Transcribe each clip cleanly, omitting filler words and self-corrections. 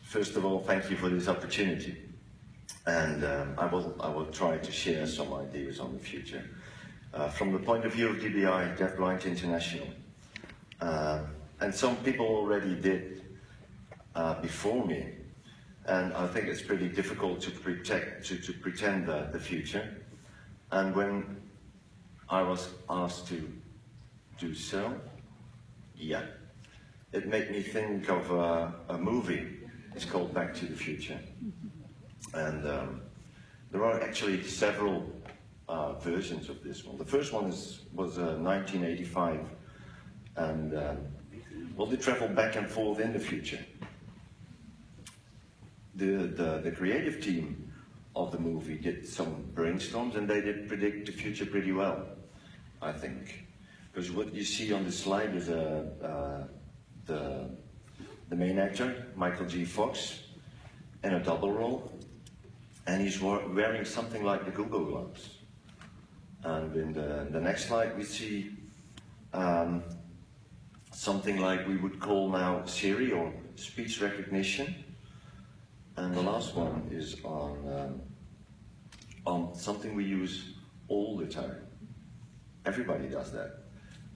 First of all, thank you for this opportunity. And I will try to share some ideas on the future. From the point of view of DBI, Deafblind International. And some people already did before me. And I think it's pretty difficult to pretend the future. And when I was asked to do so, yeah, it made me think of a movie. It's called Back to the Future. And there are actually several versions of this one. The first one was 1985. And well, they traveled back and forth in the future. The creative team of the movie did some brainstorms, and they did predict the future pretty well, I think. Because what you see on the slide is the main actor, Michael J. Fox, in a double role, and he's wearing something like the Google gloves. And in the next slide we see something like we would call now Siri or speech recognition. And the last one is on something we use all the time. Everybody does that.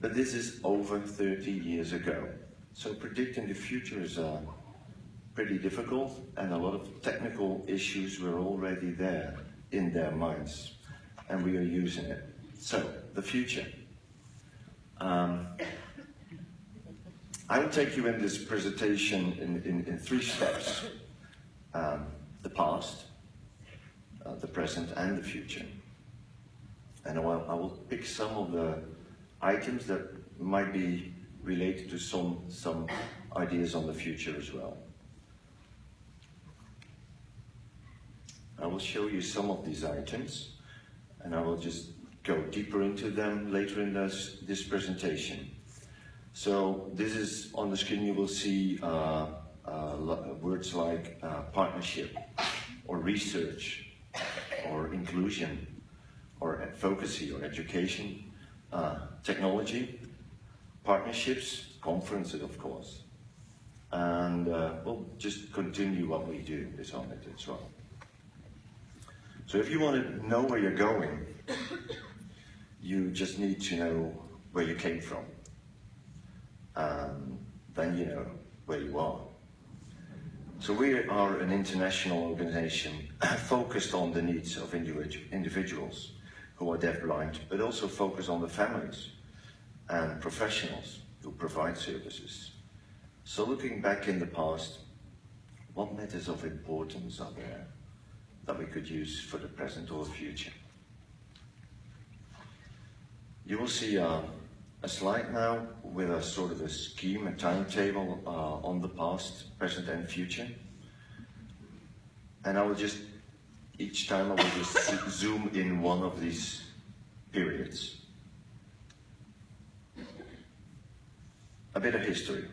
But this is over 30 years ago. So predicting the future is pretty difficult, and a lot of technical issues were already there in their minds, and we are using it. So, the future. I will take you in this presentation in three steps. The past, the present, and the future. And I will pick some of the items that might be related to some ideas on the future as well. I will show you some of these items, and I will just go deeper into them later in this presentation. So this is on the screen. You will see words like partnership, or research, or inclusion, or advocacy, or education, technology, partnerships, conferences, of course. And we'll just continue what we do is on it as well. So if you want to know where you're going, you just need to know where you came from. Then you know where you are. So we are an international organization focused on the needs of individuals who are deafblind, but also focus on the families and professionals who provide services. So looking back in the past, what matters of importance are there that we could use for the present or the future? You will see a slide now with a sort of a scheme, a timetable on the past, present and future. And I will just, each time I will just zoom in one of these periods. A bit of history.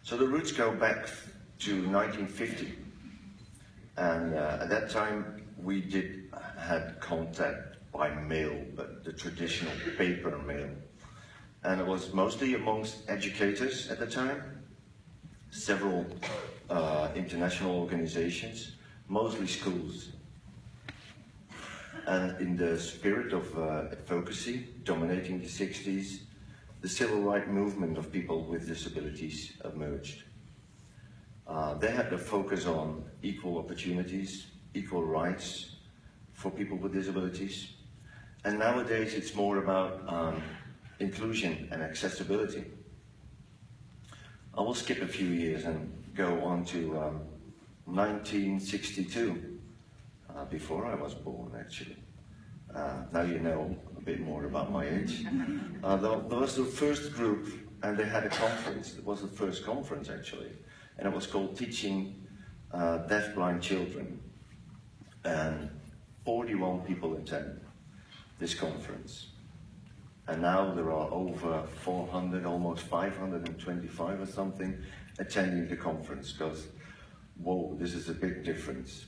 So the roots go back to 1950. And at that time we had contact by mail, but the traditional paper mail. And it was mostly amongst educators at the time, several international organizations, mostly schools. And in the spirit of advocacy dominating the 60s, the civil rights movement of people with disabilities emerged. They had to focus on equal opportunities, equal rights for people with disabilities. And nowadays it's more about inclusion and accessibility. I will skip a few years and go on to 1962, before I was born actually. Now you know a bit more about my age. There was the first group, and they had a conference. It was the first conference actually, and it was called Teaching Deafblind Children. And 41 people attended this conference. And now there are over 400, almost 525 or something, attending the conference, because, whoa, this is a big difference.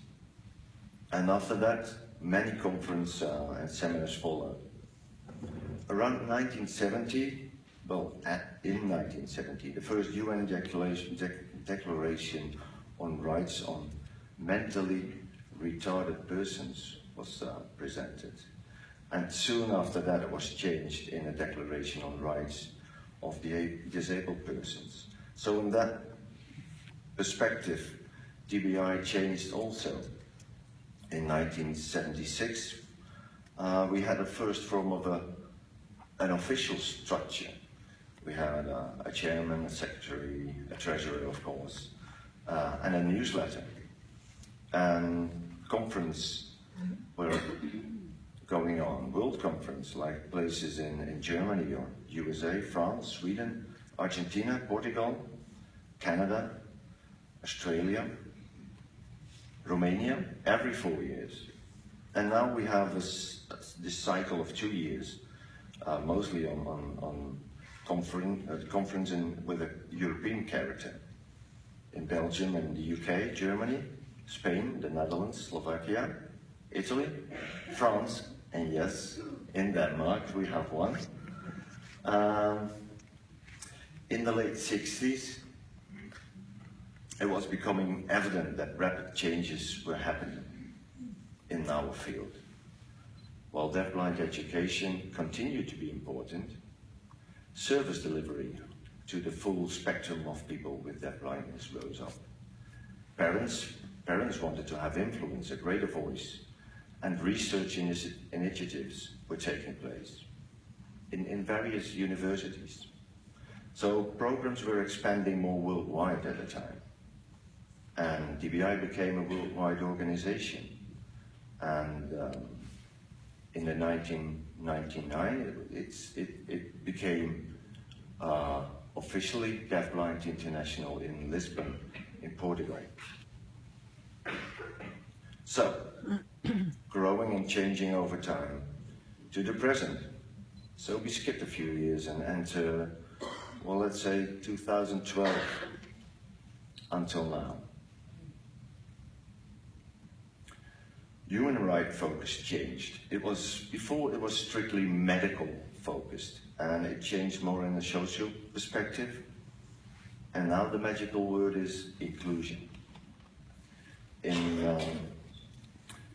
And after that, many conferences and seminars followed. Around 1970, well, in 1970, the first UN declaration on rights on mentally retarded persons was presented. And soon after that it was changed in a Declaration on Rights of the Disabled Persons. So in that perspective, DBI changed also. In 1976, we had a first form of an official structure. We had a chairman, a secretary, a treasurer, of course, and a newsletter. And conferences were going on, world conference, like places in Germany or USA, France, Sweden, Argentina, Portugal, Canada, Australia, Romania, every 4 years. And now we have this cycle of 2 years, mostly on conference with a European character. In Belgium and the UK, Germany, Spain, the Netherlands, Slovakia, Italy, France, and yes, in Denmark we have one. In the late 60s, it was becoming evident that rapid changes were happening in our field. While deafblind education continued to be important, service delivery to the full spectrum of people with deafblindness rose up. Parents wanted to have influence, a greater voice, and research initiatives were taking place in various universities. So programs were expanding more worldwide at the time. And DBI became a worldwide organization. And in the 1999, it became officially Deafblind International in Lisbon, in Portugal. So, growing and changing over time to the present. So we skipped a few years and enter, well, let's say 2012 until now. Human rights focus changed. Before it was strictly medical focused, and it changed more in a social perspective. And now the magical word is inclusion.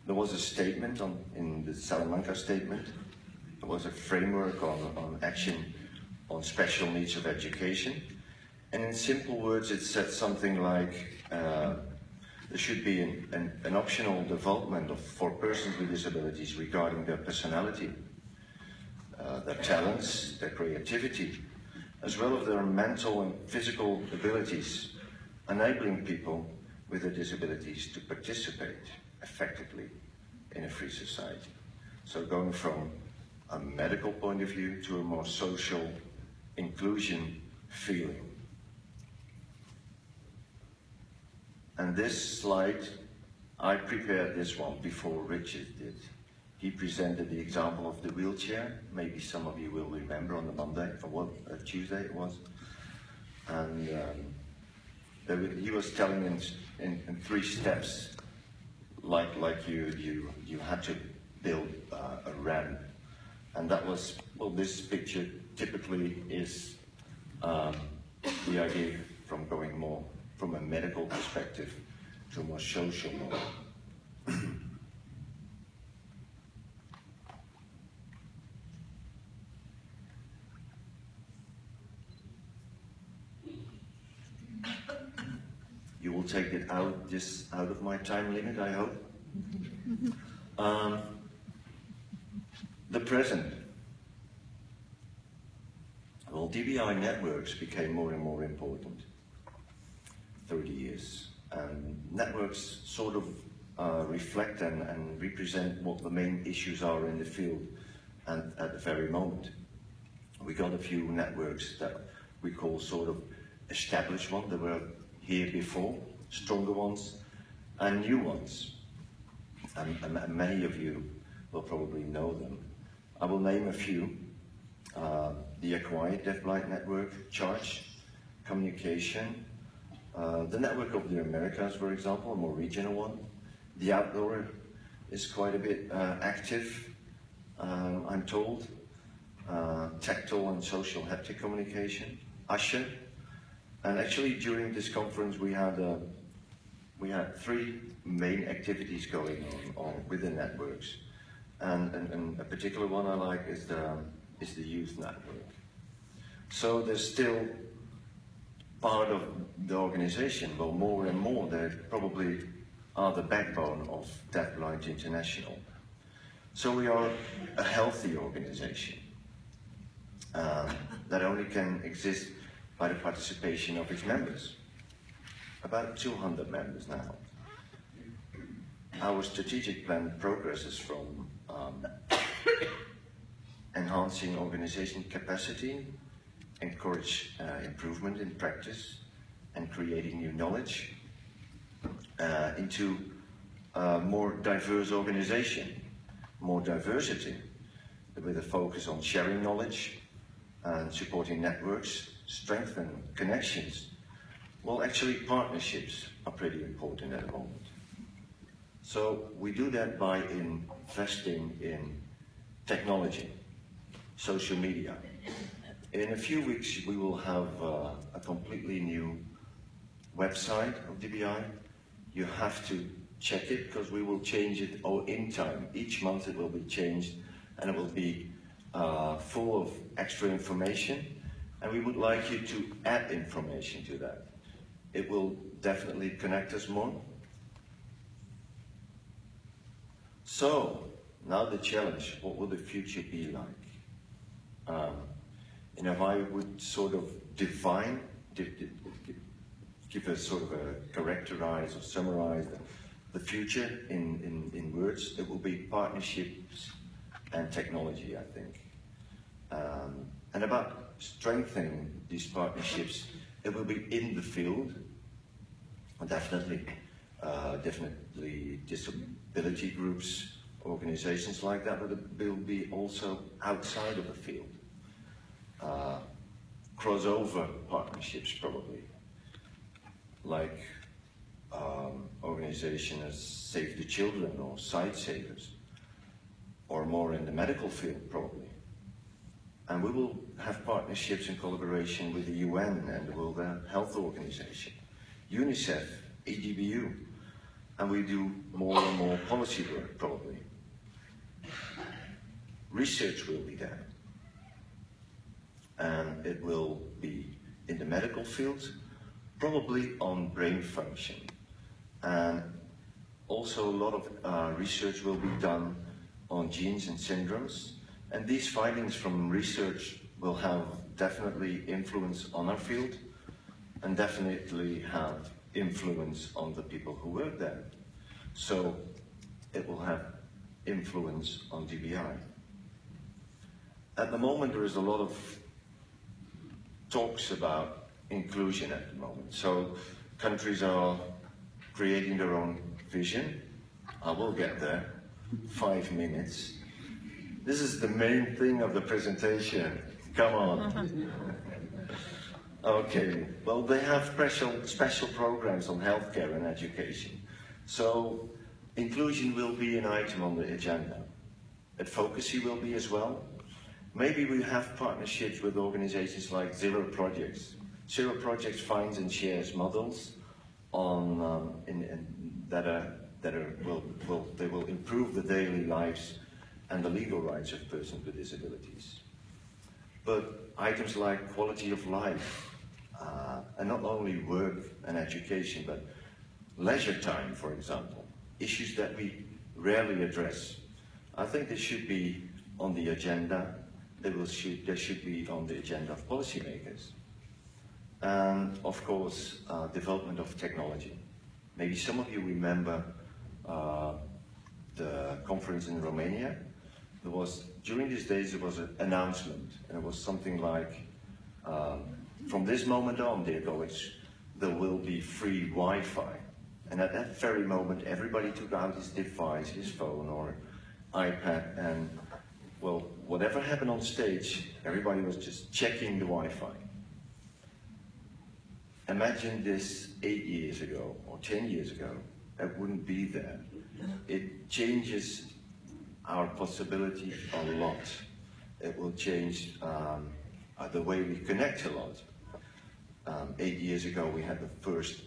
There was a statement in the Salamanca statement. There was a framework on action on special needs of education. And in simple words, it said something like, there should be an optional development for persons with disabilities regarding their personality, their talents, their creativity, as well as their mental and physical abilities, enabling people with their disabilities to participate effectively in a free society. So going from a medical point of view to a more social inclusion feeling. And this slide, I prepared this one before Richard did. He presented the example of the wheelchair. Maybe some of you will remember on the Monday, or what, Tuesday it was. And he was telling in 3 steps, like you had to build a ramp. And that was, well, this picture typically is the idea from going more from a medical perspective to a more social model. You will take it out of my time limit, I hope. The present. Well, DBI networks became more and more important. 30 years. And networks sort of reflect and represent what the main issues are in the field and at the very moment. We got a few networks that we call sort of established ones that were here before, stronger ones, and new ones. And many of you will probably know them. I will name a few. The Acquired Deafblind Network, Charge, Communication, the Network of the Americas, for example, a more regional one. The Outdoor is quite a bit active, I'm told. Tactile and social haptic communication. Usher. And actually during this conference we had we had three main activities going on with the networks. And a particular one I like is the youth network. So there's still part of the organization, but more and more they probably are the backbone of Deafblind International. So we are a healthy organization that only can exist by the participation of its members. About 200 members now. Our strategic plan progresses from enhancing organization capacity, encourage improvement in practice, and creating new knowledge, into a more diverse organization, more diversity, with a focus on sharing knowledge and supporting networks, strengthen connections. Well, actually partnerships are pretty important at the moment. So we do that by investing in technology, social media. In a few weeks we will have a completely new website of DBI. You have to check it because we will change it in time. Each month it will be changed and it will be full of extra information, and we would like you to add information to that. It will definitely connect us more. So, now the challenge, what will the future be like? And if I would sort of define, give a sort of a characterize or summarize the future in words, it will be partnerships and technology, I think. And about strengthening these partnerships, it will be in the field, definitely disability groups, organizations like that, but it will be also outside of the field. Crossover partnerships probably, like organizations as Save the Children or Sight Savers, or more in the medical field probably. And we will have partnerships in collaboration with the UN and the World Health Organization, UNICEF, EDBU, and we do more and more policy work probably. Research will be there, and it will be in the medical field, probably on brain function. And also a lot of research will be done on genes and syndromes, and these findings from research will have definitely influence on our field and definitely have influence on the people who work there. So it will have influence on DBI. At the moment there is a lot of talks about inclusion at the moment. So countries are creating their own vision. I will get there. 5 minutes. This is the main thing of the presentation. Come on. Okay, well they have special programs on healthcare and education. So inclusion will be an item on the agenda. Advocacy will be as well. Maybe we have partnerships with organizations like Zero Projects. Zero Projects finds and shares models on they will improve the daily lives and the legal rights of persons with disabilities. But items like quality of life, and not only work and education, but leisure time, for example, issues that we rarely address. I think they should be on the agenda. They should be on the agenda of policymakers. And of course, development of technology. Maybe some of you remember the conference in Romania. During these days, there was an announcement, and it was something like, from this moment on, dear colleagues, there will be free Wi-Fi. And at that very moment, everybody took out his device, his phone or iPad, and well, whatever happened on stage, everybody was just checking the Wi-Fi. Imagine this 8 years ago or 10 years ago, it wouldn't be there. It changes our possibility a lot. It will change the way we connect a lot. 8 years ago we had the first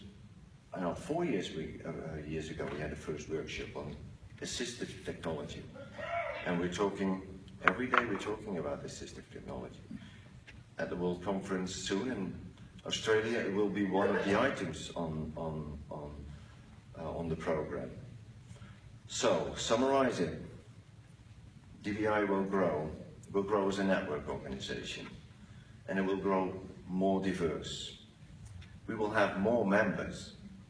I know 4 years ago we had the first workshop on assistive technology, and we're talking every day. We're talking about assistive technology. At the World Conference soon in Australia, it will be one of the items on the program. So, summarizing, DBI will grow as a network organization, and it will grow more diverse. We will have more members,